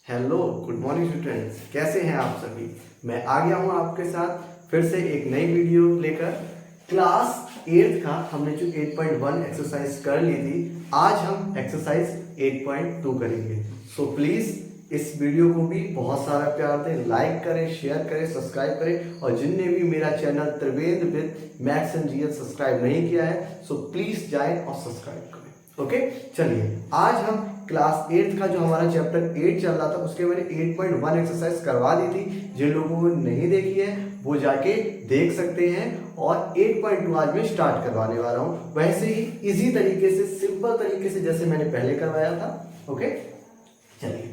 Hello, good morning students. कैसे हैं आप सभी। मैं आ गया हूं आपके साथ फिर से एक नई वीडियो लेकर। क्लास 8 का हमने जो 8.1 एक्सरसाइज कर ली थी, आज हम एक्सरसाइज 8.2 करेंगे। सो प्लीज इस वीडियो को भी बहुत सारा प्यार दें, लाइक करें, शेयर करें, सब्सक्राइब करें। और जिनने भी मेरा channel Trivendra with maths and GS subscribe नहीं किया है, सो प्लीज जाएं और सब्सक्राइब करें। ओके, चलिए आज हम क्लास 8 का जो हमारा चैप्टर 8 चल रहा था उसके मैंने 8.1 एक्सरसाइज करवा दी थी। जिन लोगों को नहीं देखी है वो जाके देख सकते हैं। और 8.2 आज मैं स्टार्ट करवाने वाला हूं, वैसे ही इजी तरीके से, सिंपल तरीके से जैसे मैंने पहले करवाया था। ओके, चलिए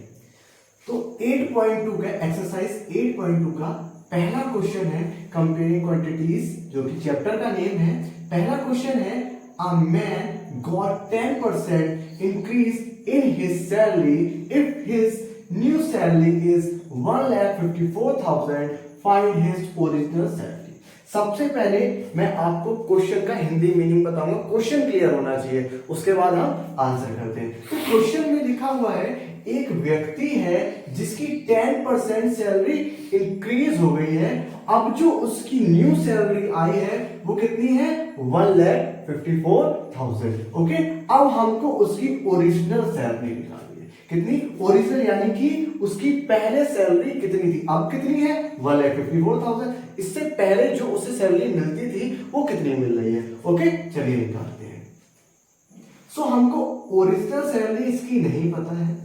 तो 8.2 का एक्सरसाइज 8.2 का पहला क्वेश्चन है कंपेयरिंग क्वांटिटीज, जो कि चैप्टर का नेम है। पहला क्वेश्चन है a man got 10% increase in his salary if his new salary is 1,54,000, find his original salary। सबसे पहले मैं आपको क्वेश्चन का हिंदी मीनिंग बताऊंगा, क्वेश्चन क्लियर होना चाहिए, उसके बाद हम आंसर करते हैं। तो क्वेश्चन में लिखा हुआ है एक व्यक्ति है जिसकी 10% सैलरी इंक्रीज हो गई है। अब जो उसकी न्यू सैलरी आई है वो कितनी है? 1,54,000। ओके, अब हमको उसकी ओरिजिनल सैलरी निकालनी है। कितनी? ओरिजिनल, यानी कि उसकी पहले सैलरी कितनी थी, अब कितनी है? 1,54,000। इससे पहले जो उसे सैलरी मिलती थी वो कितनी मिल रही है। ओके, चलिए निकालते हैं। सो हमको ओरिजिनल सैलरी इसकी नहीं पता है,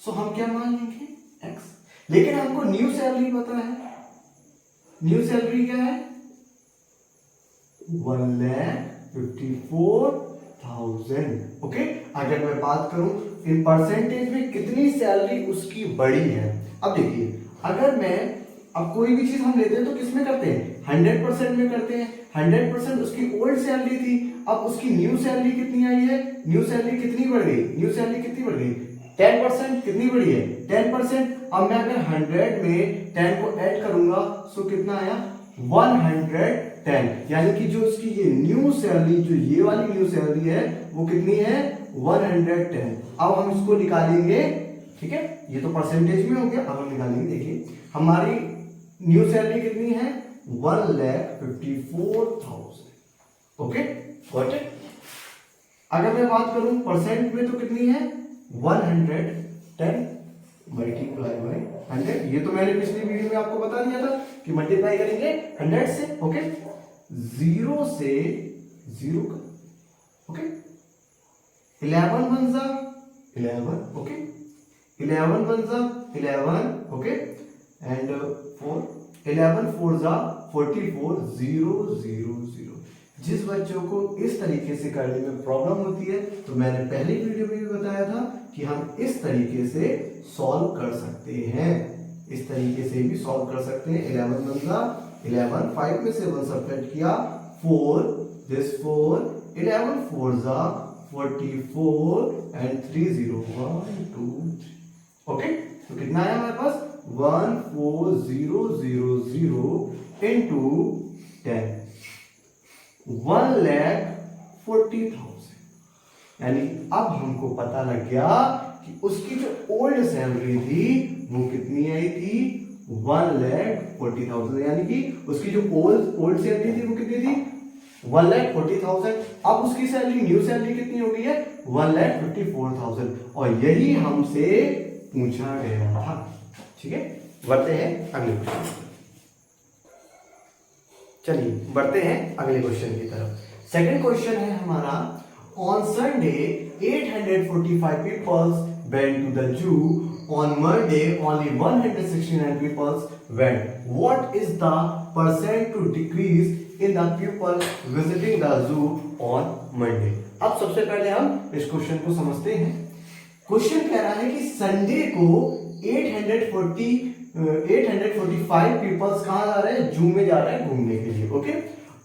सो हम क्या मान लेंगे? x। लेकिन हमको न्यू सैलरी पता है। न्यू सैलरी क्या है? 1,54,000। ओके, अगर मैं बात करूं इन परसेंटेज में कितनी सैलरी उसकी बढ़ी है। अब देखिए, अगर मैं अब कोई भी चीज हम लेते हैं तो किसमें करते हैं? 100% में करते हैं। 100% उसकी ओल्ड सैलरी थी, अब उसकी न्यू सैलरी कितनी आई है? न्यू सैलरी कितनी बढ़ गई? न्यू सैलरी कितनी बढ़ गई? 10%। कितनी बढ़ी है? 10%। अब मैं अगर 100 में 10 को ऐड करूंगा सो कितना आया? 110। यानी कि जो उसकी ये न्यू सैलरी, जो ये वाली न्यू सैलरी है वो कितनी है? 110। अब हम इसको निकालेंगे, ठीक है, ये तो परसेंटेज में हो गया। अब हम निकालेंगे, देखिए हमारी न्यू सैलरी कितनी है? 1,54,000। Okay, got it. अगर मैं बात करूं परसेंट में तो कितनी है? 110 मल्टीप्लाई बाई 100। ये तो मैंने पिछली वीडियो में आपको बता दिया था कि मल्टीप्लाई करेंगे 100 से। ओके, 0 से 0 का, ओके, 11 बन जा 11। ओके, 11 बन जा 11। ओके, एंड 4, 11 4 जा 44, 0 0 0। जिस बच्चों को इस तरीके से करने में प्रॉब्लम होती है, तो मैंने पहली वीडियो में भी बताया था कि हम इस तरीके से सॉल्व कर सकते हैं। इस तरीके से भी सॉल्व कर सकते हैं। 11 बनता 11, 5 में से 1 सब्ट्रैक्ट किया 4, दिस 4, 11 4 जा 44 एंड 3 0 1 2 3। ओके, तो कितना आया हमारे पास? 1,40,000 इंटू 10, 1,40,000। यानी अब हमको पता लग गया कि उसकी जो ओल्ड सैलरी थी वो कितनी आई थी? 1,40,000। यानी कि उसकी जो ओल्ड सैलरी थी वो कितनी थी? 1,40,000। अब उसकी सैलरी, न्यू सैलरी कितनी हो गई है? 1,54,000। और यही हमसे पूछा गया था। ठीक है, बढ़ते हैं अगले क्वेश्चन। चलिए बढ़ते हैं अगले क्वेश्चन की तरफ। सेकंड क्वेश्चन है हमारा, on Sunday 845 peoples went to the zoo, on Monday only 169 peoples went. What is the percent to decrease in the people visiting the zoo on Monday? अब सबसे पहले हम इस क्वेश्चन को समझते हैं। क्वेश्चन कह रहा है कि संडे को 845 पीपल्स कहां जा रहे हैं? जू में जा रहे हैं घूमने के लिए। ओके,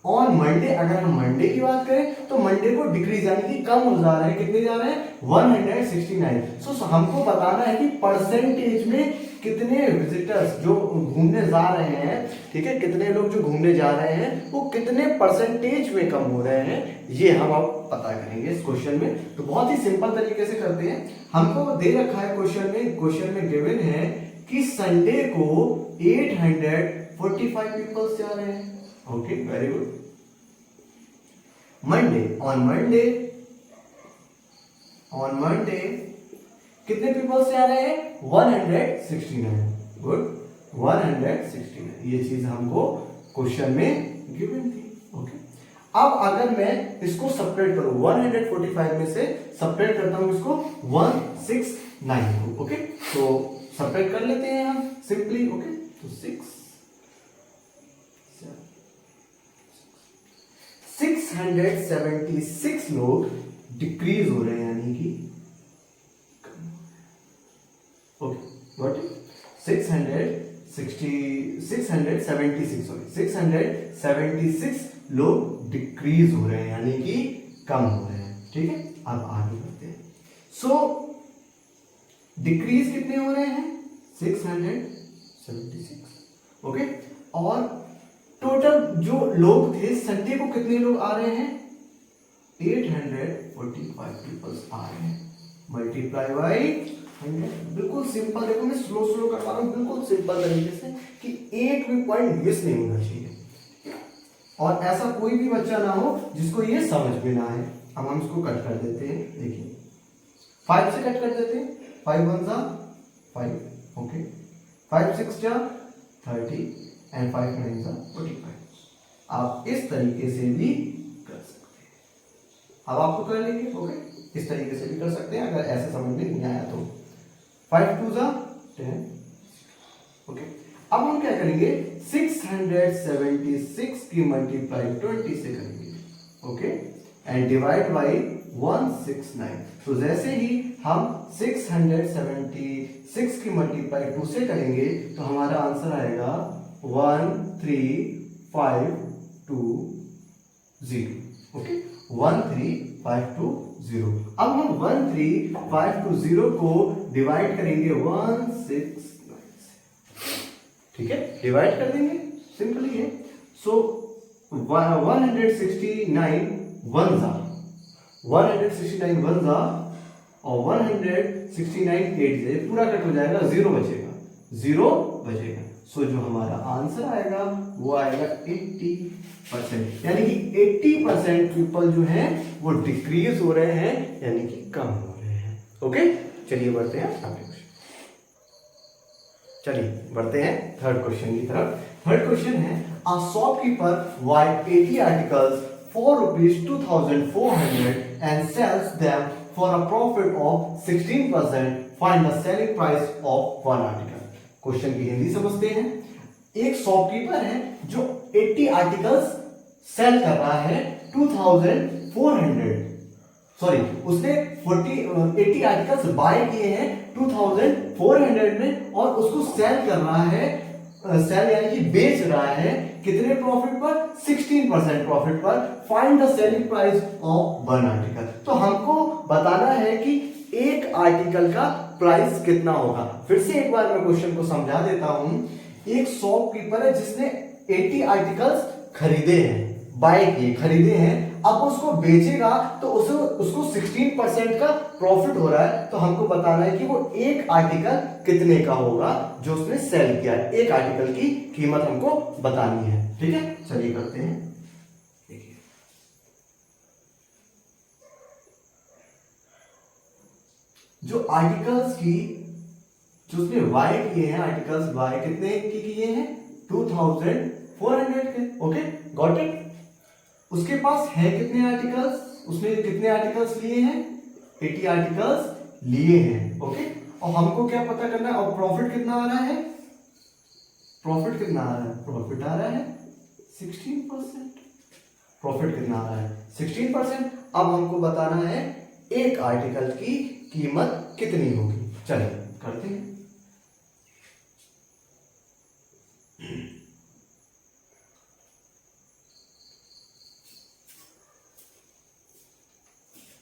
ऑन मंडे, अगर हम मंडे की बात करें तो मंडे को डिक्रीज यानी कि कम हो जा रहे हैं। कितने जा रहे हैं? 169। सो हमको बताना है कि परसेंटेज में कितने विजिटर्स जो घूमने जा रहे हैं, ठीक है, कितने लोग जो घूमने जा रहे हैं वो कितने परसेंटेज में कम हो रहे हैं, ये हम अब पता करेंगे इस क्वेश्चन में। तो बहुत ही सिंपल तरीके से करते हैं। हमको दे रखा है क्वेश्चन में गिवन है कि संडे को 845 पीपल्स जा रहे हैं। Okay, very good. On Monday कितने पीपल्स जा रहे हैं? 169। गुड, 169 ये चीज हमको क्वेश्चन में गिवन थी। ओके, अब अगर मैं इसको सेपरेट करूं, 145 में से सेपरेट करता हूं इसको 169 को। ओके, तो सेपरेट कर लेते हैं हम सिंपली। ओके, तो 676 लोग डिक्रीज हो रहे हैं, यानी कि ओके, गॉट इट। 676 लोग डिक्रीज हो रहे हैं, यानी कि कम हो रहे हैं। ठीक है, अब आगे बढ़ते हैं। सो डिक्रीज कितने हो रहे हैं? 676। ओके, और टोटल जो लोग थे संडे को कितने लोग आ रहे हैं? 845 पीपल्स आ रहे हैं। Multiply by 100। बिल्कुल सिंपल, देखो मैं स्लो कर पा रहा हूं बिल्कुल सिंपल तरीके से कि एक भी पॉइंट मिस नहीं होना चाहिए, और ऐसा कोई भी बच्चा ना हो जिसको ये समझ में ना आए। अब हम इसको कट कर देते हैं। देखिए 5 से कट कर देते हैं। 5 1 जा 5। ओके, 5 6 जा 30 एंड 5 9 जा 45। आप इस तरीके से भी कर सकते हैं। अब आपको कर लेंगे। ओके, इस तरीके से भी कर सकते हैं अगर ऐसे समझ में नहीं आया तो। 5 2 जा 10। ओके, अब हम क्या करेंगे? 676 की मल्टीप्लाई 20 से करेंगे। Okay, and divide by 169। तो जैसे ही हम 676 की मल्टीप्लाई 2 से करेंगे तो हमारा आंसर आएगा 13520। ओके, 13520। अब हम 13520 को डिवाइड करेंगे 169 से। ठीक है, डिवाइड कर देंगे, सिंपली है। सो 169 वन जा और 169 8 से पूरा कट हो जाएगा, 0 बचेगा। सो जो हमारा आंसर आएगा वो आएगा 80%, यानी कि 80% पीपल जो हैं वो डिक्रीज हो रहे हैं, यानी कि कम हो रहे हैं। ओके, चलिए बढ़ते हैं थर्ड क्वेश्चन की तरफ। थर्ड क्वेश्चन है, a shopkeeper buy 80 articles for rupees 2400 and sells them for a profit of 16%. Find the selling price of one article. Question की हिंदी समझते हैं। एक शॉपकीपर है जो 80 आर्टिकल्स सेल कर रहा है 2400, सॉरी उसने 80 आर्टिकल्स बाय किए हैं 2400 में, और उसको सेल कर रहा है, सेल यानी कि बेच रहा है कितने प्रॉफिट पर? 16% प्रॉफिट पर। Find the selling price of one article. तो हमको बताना है कि एक आर्टिकल का प्राइस कितना होगा। फिर से एक बार मैं क्वेश्चन को समझा देता हूं। एक शॉपकीपर है जिसने 80 आर्टिकल्स खरीदे हैं, अब उसको बेचेगा तो उसको 16% का प्रॉफिट हो रहा है। तो हमको बताना है कि वो एक आर्टिकल कितने का होगा जो उसने सेल किया है। एक आर्टिकल की कीमत हमको बतानी है। ठीक है, चलिए करते हैं। देखिए जो आर्टिकल्स की जो उसने बाय किए हैं, आर्टिकल्स बाय कितने की किए हैं? 2400 के। Okay, got it. उसके पास है कितने आर्टिकल्स? उसने कितने आर्टिकल्स लिए हैं? 80 आर्टिकल्स लिए हैं। ओके, और हमको क्या पता करना है? और प्रॉफिट कितना आ रहा है? प्रॉफिट आ रहा है 16%। प्रॉफिट कितना आ रहा है? 16%। अब हमको बताना है एक आर्टिकल की कीमत कितनी होगी। चलिए करते हैं।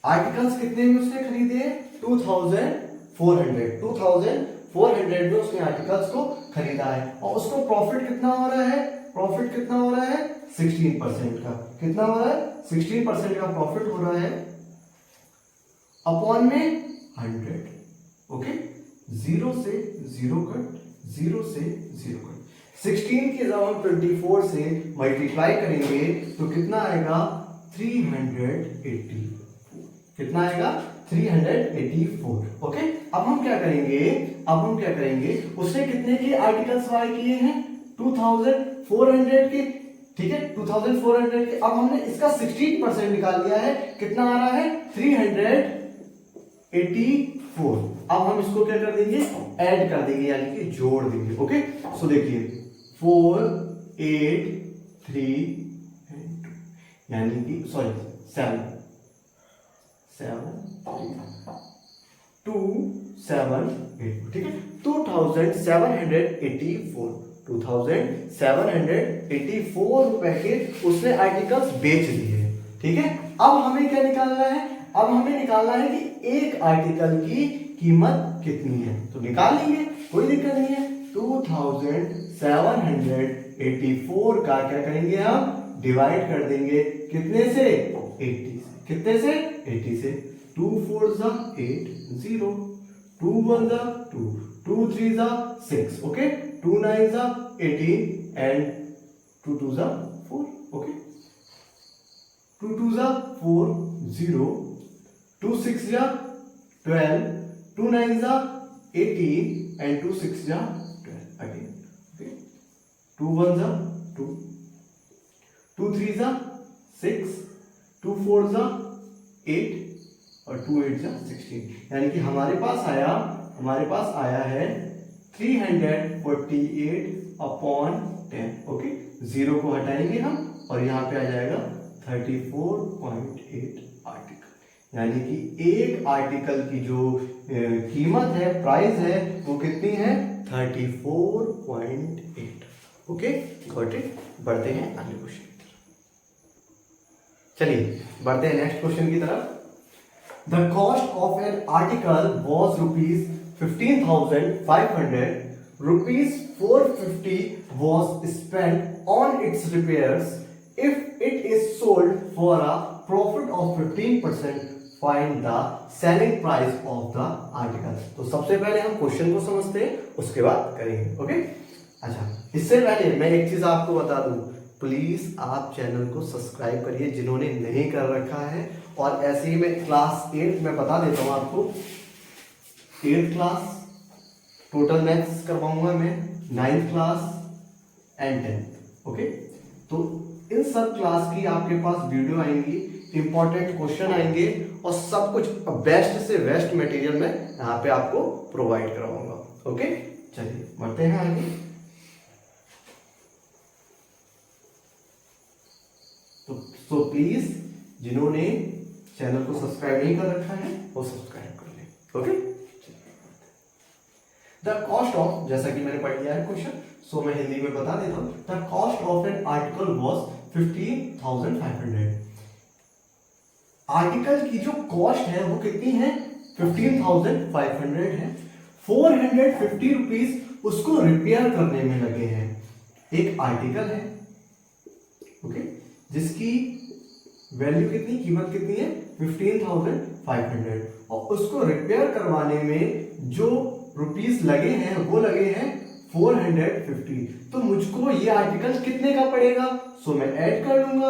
आर्टिकल्स कितने में उसने खरीदे? 2400 में उसने आर्टिकल्स को खरीदा है, और उसको प्रॉफिट कितना हो रहा है? प्रॉफिट कितना हो रहा है 16% का। कितना हो रहा है 16% का प्रॉफिट हो रहा है अपॉन में 100। ओके, 0 से 0 कट, 0 से 0 कट। 16 की जब हम 24 से मल्टीप्लाई करेंगे तो कितना आएगा 384। कितना आएगा 384। ओके, अब हम क्या करेंगे, उसने कितने के आर्टिकल्स बाय किए हैं 2400 के, ठीक है 2400 के। अब हमने इसका 16% निकाल लिया है, कितना आ रहा है 384। अब हम इसको क्या कर देंगे, ऐड कर देंगे, यानी कि जोड़ देंगे। ओके, सो देखिए 4 8 3 यानी कि सॉरी 7 2 7 8, ठीक है 2784 रुपए के उसने आर्टिकल्स बेच दिए। ठीक है, अब हमें क्या निकालना है, अब हमें निकालना है कि एक आर्टिकल की कीमत कितनी है। तो निकाल लेंगे, कोई दिक्कत नहीं है। 2784 का क्या करेंगे हम, डिवाइड कर देंगे कितने से 80 से। कितने से 80 से। 2 4 8 0, 2 1 2, 2 3 6, okay 2 9 18 and 2 2 4, okay 2 2 4 0, 2 6 12, 2 9 18 and 2 6 12 again, okay 2 1 2, 2 3 6, 2 4 8 और 2 8 16, यानी कि हमारे पास आया है 348 अपॉन 10। ओके, 0 को हटाएंगे हम और यहाँ पे आ जाएगा 34.8 आर्टिकल, यानी कि एक आर्टिकल की जो कीमत है, प्राइस है, वो कितनी है 34.8। Okay, got it. बढ़ते हैं अगले क्वेश्चन की तरफ। चलिए बढ़ते हैं नेक्स्ट क्वेश्चन की तरफ। The cost of an article was ₹15,500, ₹450 was spent on its repairs. If it is sold for a profit of 15%, find the selling price of the article. तो सबसे पहले हम क्वेश्चन को समझते हैं, उसके बाद करेंगे। ओके, अच्छा इससे पहले मैं एक चीज आपको बता दूं, प्लीज आप चैनल को सब्सक्राइब करिए जिन्होंने नहीं कर रखा है। और ऐसे ही मैं क्लास 8 में बता देता हूं आपको, 8th क्लास टोटल मैथ्स करवाऊंगा मैं, 9th class and 10th। Okay, तो इन सब क्लास की आपके पास वीडियो आएंगी, इंपॉर्टेंट क्वेश्चन आएंगे और सब कुछ बेस्ट से बेस्ट मटेरियल मैं यहाँ पे आपको प्रोवाइड करवाऊंगा। ओके, चलिए बढ़ते हैं आगे। तो प्लीज जिन्होंने चैनल को सब्सक्राइब नहीं कर रखा है वो सब्सक्राइब कर लें। ओके, द कॉस्ट ऑफ, जैसा कि मैंने पढ़ लिया है क्वेश्चन, सो मैं हिंदी में बता देता हूं। The cost of an article was 15,500। Article की जो कॉस्ट है वो कितनी है 15,500 है। 450 रुपीज उसको रिपेयर करने में लगे हैं। एक आर्टिकल है, ओके, जिसकी वैल्यू कितनी, कीमत कितनी है 15,500 और उसको रिपेयर करवाने में जो रुपीस लगे हैं वो लगे हैं 450। तो मुझको ये आर्टिकल कितने का पड़ेगा, सो मैं ऐड कर लूंगा,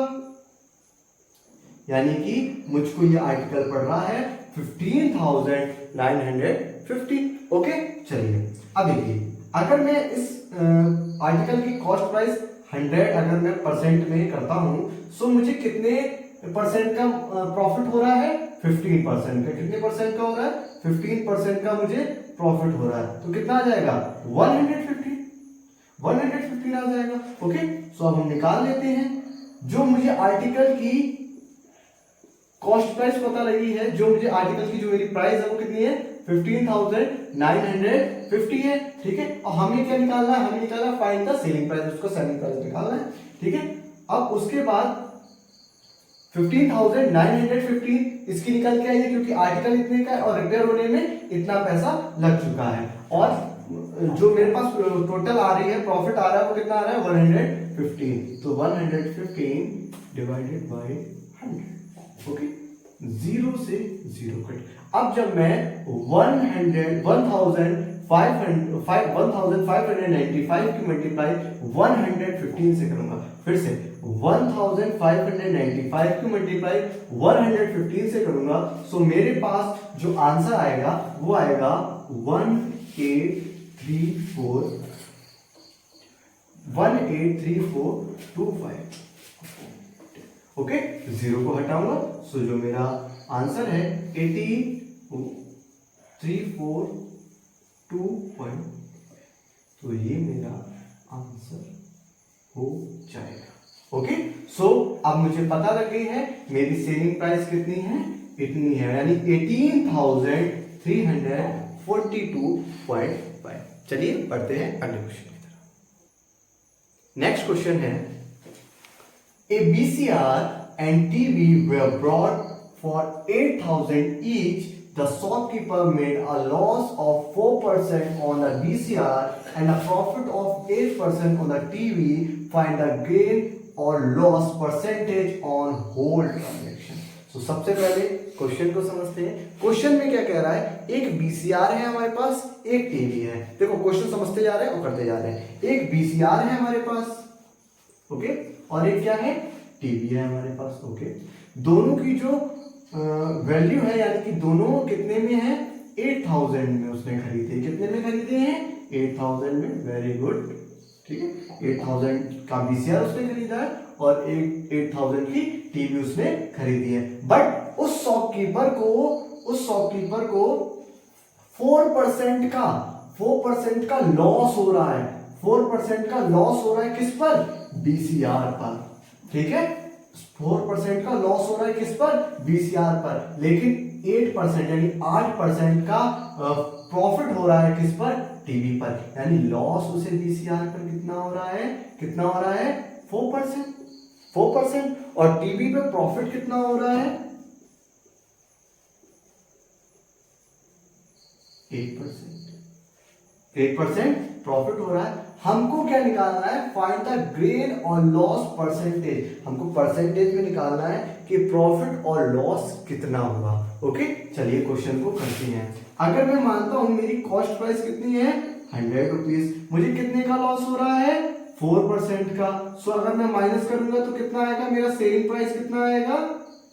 यानी कि मुझको ये आर्टिकल पड़ रहा है 15,950। ओके, चलिए अब देखिए, अगर मैं इस आर्टिकल की कॉस्ट प्राइस 100 अगर मैं परसेंट में करता हूं, सो मुझे कितने परसेंट का प्रॉफिट हो रहा है 15% का। कितने परसेंट का हो रहा है 15% का मुझे प्रॉफिट हो रहा है। तो कितना आ जाएगा 115 आ जाएगा। ओके, सो अब हम निकाल लेते हैं। जो मुझे आर्टिकल की कॉस्ट प्राइस पता लगी है, जो मुझे आर्टिकल की जो मेरी प्राइस है वो कितनी है 15,950 है। ठीक है, और हमें क्या निकालना है, हमें निकालना फाइंड द सेलिंग प्राइस, उसको सेलिंग प्राइस निकालना है। ठीक है, अब उसके बाद 15,950 इसकी निकल के आई है, क्योंकि आर्टिकल इतने का है और रिपेयर होने में इतना पैसा लग चुका है। और जो मेरे पास टोटल आ रही है, प्रॉफिट आ रहा है, वो कितना आ रहा है 115। तो 115 डिवाइडेड बाय 100, ओके, 0 से 0 कट। अब जब मैं 1595 की मल्टीप्लाई 115 से करूंगा, फिर से 1595 की मल्टीप्लाई 115 से करूंगा, सो मेरे पास जो आंसर आएगा वो आएगा 183425। ओके, 0 को हटाऊंगा, सो जो मेरा आंसर है 18342, तो ये मेरा आंसर हो जाएगा। ओके, सो अब मुझे पता लग गई है मेरी सेलिंग प्राइस कितनी है, इतनी है, यानी 18,342.5। चलिए पढ़ते हैं अगले क्वेश्चन की तरफ। नेक्स्ट क्वेश्चन है, A VCR and TV were brought for 8,000 each. The shopkeeper made a loss of 4% on the VCR and a profit of 8% on the TV. Find the gain or loss percentage on whole transaction. So सबसे पहले question को समझते हैं। Question में क्या कह रहा है, एक VCR है हमारे पास, एक टीवी है। देखो क्वेश्चन समझते जा रहे हैं और करते जा रहे हैं। एक VCR है हमारे पास, ओके, और एक क्या है, टीवी है हमारे पास, ओके। दोनों की जो वैल्यू है, यानी कि दोनों कितने में है, 8,000 में उसने खरीदे। कितने में खरीदे हैं, 8,000 में, वेरी गुड, ठीक है। 8,000 का VCR उसने खरीदा है और 8,000 की टीवी उसने खरीदी है। बट उस शॉपकीपर को 4% का लॉस हो रहा है। 4% का लॉस हो रहा है किस पर, VCR पर, ठीक है। 4% का लॉस हो रहा है किस पर, VCR पर, लेकिन 8% यानी 8% का प्रॉफिट हो रहा है किस पर, टीवी पर। यानी लॉस उसे VCR पर कितना हो रहा है, 4%, और टीवी पे प्रॉफिट कितना हो रहा है, 8% प्रॉफिट हो रहा है। हमको क्या निकालना है, फाइंड द गेन और लॉस परसेंटेज। हमको परसेंटेज में निकालना है कि प्रॉफिट और लॉस कितना होगा। ओके, चलिए क्वेश्चन को करते हैं। अगर मैं मानता हूं मेरी कॉस्ट प्राइस कितनी है, 100 रुपीज, मुझे कितने का लॉस हो रहा है, 4% का। सो अगर मैं माइनस करूंगा तो कितना आएगा, मेरा सेलिंग प्राइस कितना आएगा,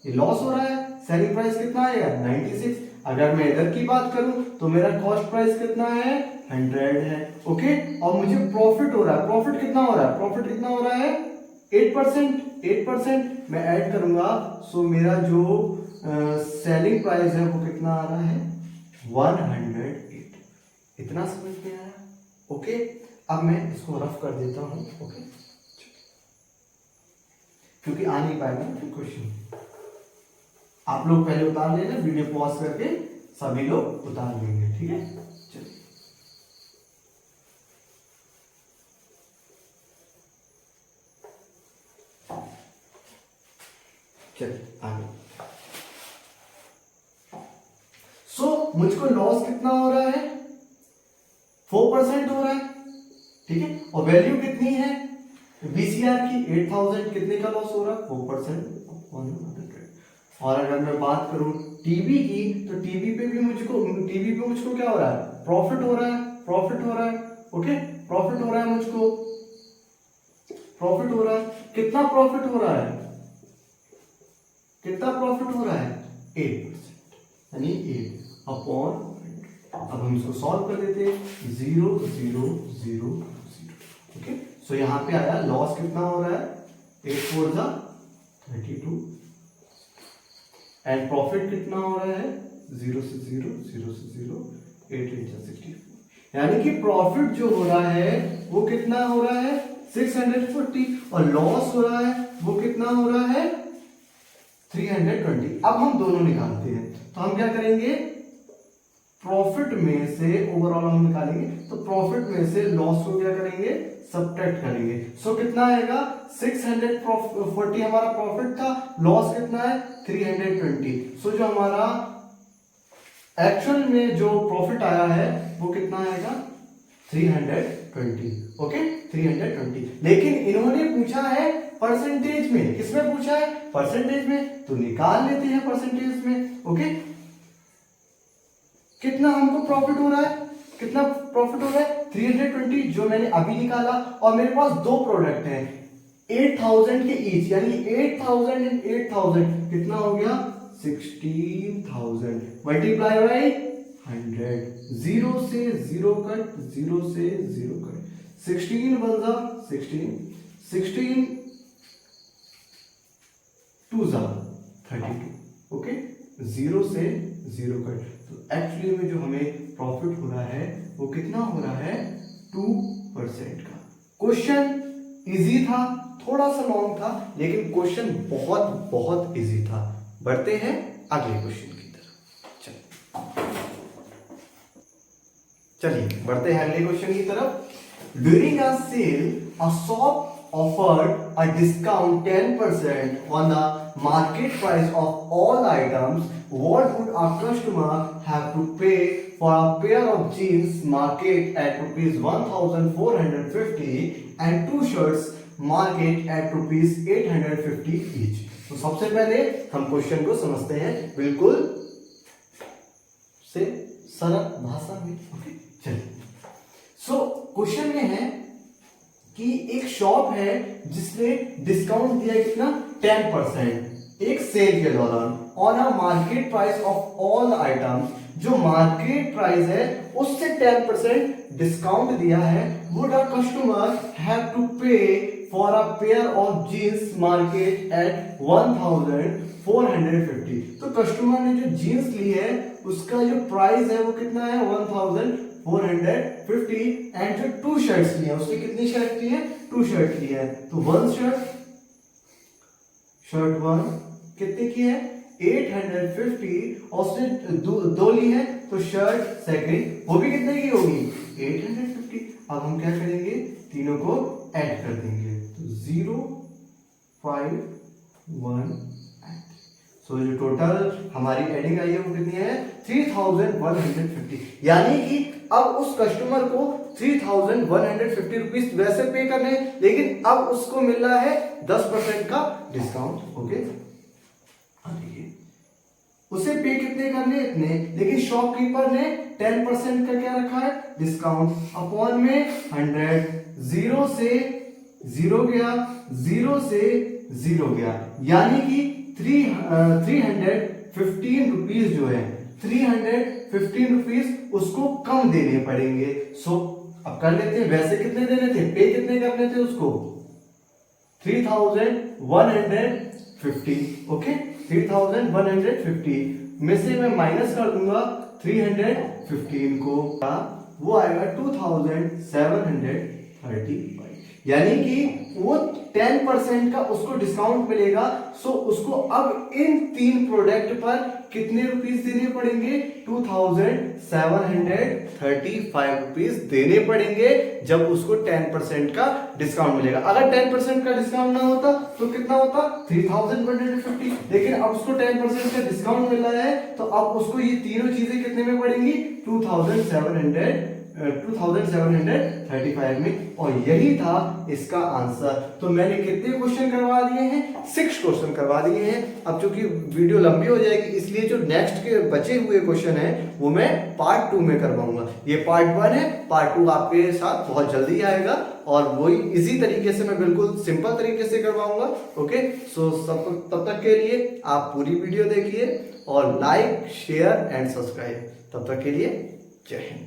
ये लॉस हो रहा है, सेलिंग प्राइस कितना आएगा, 96। अगर मैं इधर की बात करूं तो मेरा कॉस्ट प्राइस कितना है, 100 है, ओके। और मुझे प्रॉफिट हो रहा है, प्रॉफिट कितना हो रहा है, 8%। मैं ऐड करूंगा, सो मेरा जो सेलिंग प्राइस है वो कितना आ रहा है, 108। इतना समझ में आया, ओके। अब मैं इसको रफ कर देता हूं, ओके, क्योंकि आ नहीं पाएगा क्वेश्चन। आप लोग पहले उतार लेना, वीडियो पॉज करके सभी लोग उतार लेंगे, ठीक है। चलिए आगे। मुझको लॉस कितना हो रहा है, 4% हो रहा है, ठीक है। और वैल्यू कितनी है VCR की, 8,000। कितने का लॉस हो रहा है, 4%। और अगर मैं बात करूं टीवी की, तो टीवी पे मुझको क्या हो रहा है, प्रॉफिट हो रहा है, ओके, प्रॉफिट हो रहा है, मुझको प्रॉफिट हो रहा है। कितना प्रॉफिट हो रहा है, 8%, यानी 8 अपॉन, अब हम इसको सॉल्व कर देते हैं, 0 0 0 0, ओके। सो यहां पे आया लॉस कितना हो रहा है, 8 4 जा 32, एंड प्रॉफिट कितना हो रहा है, 0 से 0 0 से 0, 8 8 जा 64। यानी कि प्रॉफिट जो हो रहा है वो कितना हो रहा है, 640, और लॉस हो रहा है वो कितना हो रहा है, 320। अब हम दोनों निकालते हैं, तो हम क्या करेंगे, प्रॉफिट में से ओवरऑल हम निकालेंगे, तो प्रॉफिट में से लॉस को क्या करेंगे, सब्ट्रैक्ट करेंगे। सो कितना आएगा, 640 हमारा प्रॉफिट था, लॉस कितना है 320। सो जो हमारा एक्चुअल में जो प्रॉफिट आया है वो कितना आएगा, 320, ओके 320। लेकिन इन्होंने पूछा है परसेंटेज में, किसमें पूछा है? परसेंटेज में, तो निकाल लेते हैं परसेंटेज में। ओके, कितना हमको प्रॉफिट हो रहा है, कितना प्रॉफिट हो रहा है? 320 जो मैंने अभी निकाला, और मेरे पास दो प्रोडक्ट हैं 8000 के ईच, यानी 8000 एंड 8000 कितना हो गया? 16000 मल्टीप्लाई बाई 100, 0 से 0 कट, 0 से 0 कट, 16 बन जा 16, 16 2 जा 32, ओके 0 से 0 कट। तो एक्चुअली में जो हमें प्रॉफिट हो रहा है वो कितना हो रहा है? 2% का। क्वेश्चन इजी था, थोड़ा सा लॉन्ग था, लेकिन क्वेश्चन बहुत बहुत इजी था। बढ़ते हैं अगले क्वेश्चन की तरफ। चलिए बढ़ते हैं अगले क्वेश्चन की तरफ। During a sale a shop offered a discount 10% on the market price of all items. What would a customer have to pay for a pair of jeans market at rupees 1450 and two shirts market at rupees 850 each? तो सबसे पहले हम question को समझते हैं बिल्कुल से सरल भाषा में। ओके चलिए, सो क्वेश्चन में है कि एक शॉप है जिसने डिस्काउंट दिया कितना? 10% एक सेल के दौरान on a market price of all items, जो मार्केट प्राइस है उससे 10% डिस्काउंट दिया है। Would a customer have to pay for a pair of jeans market at 1450। तो कस्टमर ने जो जीन्स ली है उसका जो प्राइस है वो कितना है? 1450। एंड जो टू शर्ट्स लिए उसने कितनी शर्ट ली है? टू शर्ट ली है। तो वन शर्ट वन कितने की है? 850, और उसने दो ली है तो शर्ट सेकंड वो भी कितने की होगी? 850। अब हम क्या करेंगे? तीनों को ऐड कर देंगे, तो 0 5 1 सो जो टोटल हमारी एडिंग आई है वो कितनी है? 3150। यानी कि अब उस कस्टमर को 3150 रुपीज वैसे पे करने, लेकिन अब उसको मिल रहा है 10% का डिस्काउंट। ओके, उसे पे कितने करने? इतने, लेकिन शॉपकीपर ने 10% का क्या रखा है? डिस्काउंट अपॉन में 100, 0 से 0 गया, 0 से 0 गया, यानी कि 315 रुपीज जो है 315 रुपीज उसको कम देने पड़ेंगे। सो अब कर लेते हैं, वैसे कितने देने थे? पे कितने करने थे उसको? 3150। ओके 3150 में से मैं माइनस कर दूंगा 315 को, वो आएगा 2735। यानी कि वो 10% का उसको डिस्काउंट मिलेगा। सो उसको अब इन तीन प्रोडक्ट पर कितने रुपीस देने पड़ेंगे? 2735 रुपीस देने पड़ेंगे जब उसको 10% का डिस्काउंट मिलेगा। अगर 10% का डिस्काउंट ना होता तो कितना होता? 3150। लेकिन अब उसको 10% का डिस्काउंट मिल रहा है तो अब उसको ये तीनों चीजें कितने में पड़ेंगी? 2735 में। और यही था इसका आंसर। तो मैंने कितने क्वेश्चन करवा दिए हैं? 6 क्वेश्चन करवा दिए हैं। अब चूंकि वीडियो लंबी हो जाएगी इसलिए जो नेक्स्ट के बचे हुए क्वेश्चन हैं वो मैं पार्ट 2 में करवाऊंगा। ये पार्ट 1 है, पार्ट 2 आपके साथ बहुत जल्दी आएगा और वही इजी तरीके से मैं बिल्कुल सिंपल तरीके से करवाऊंगा। ओके, सो तब तक के लिए आप पूरी वीडियो देखिए और लाइक शेयर एंड सब्सक्राइब। तब तक के लिए जय हिंद।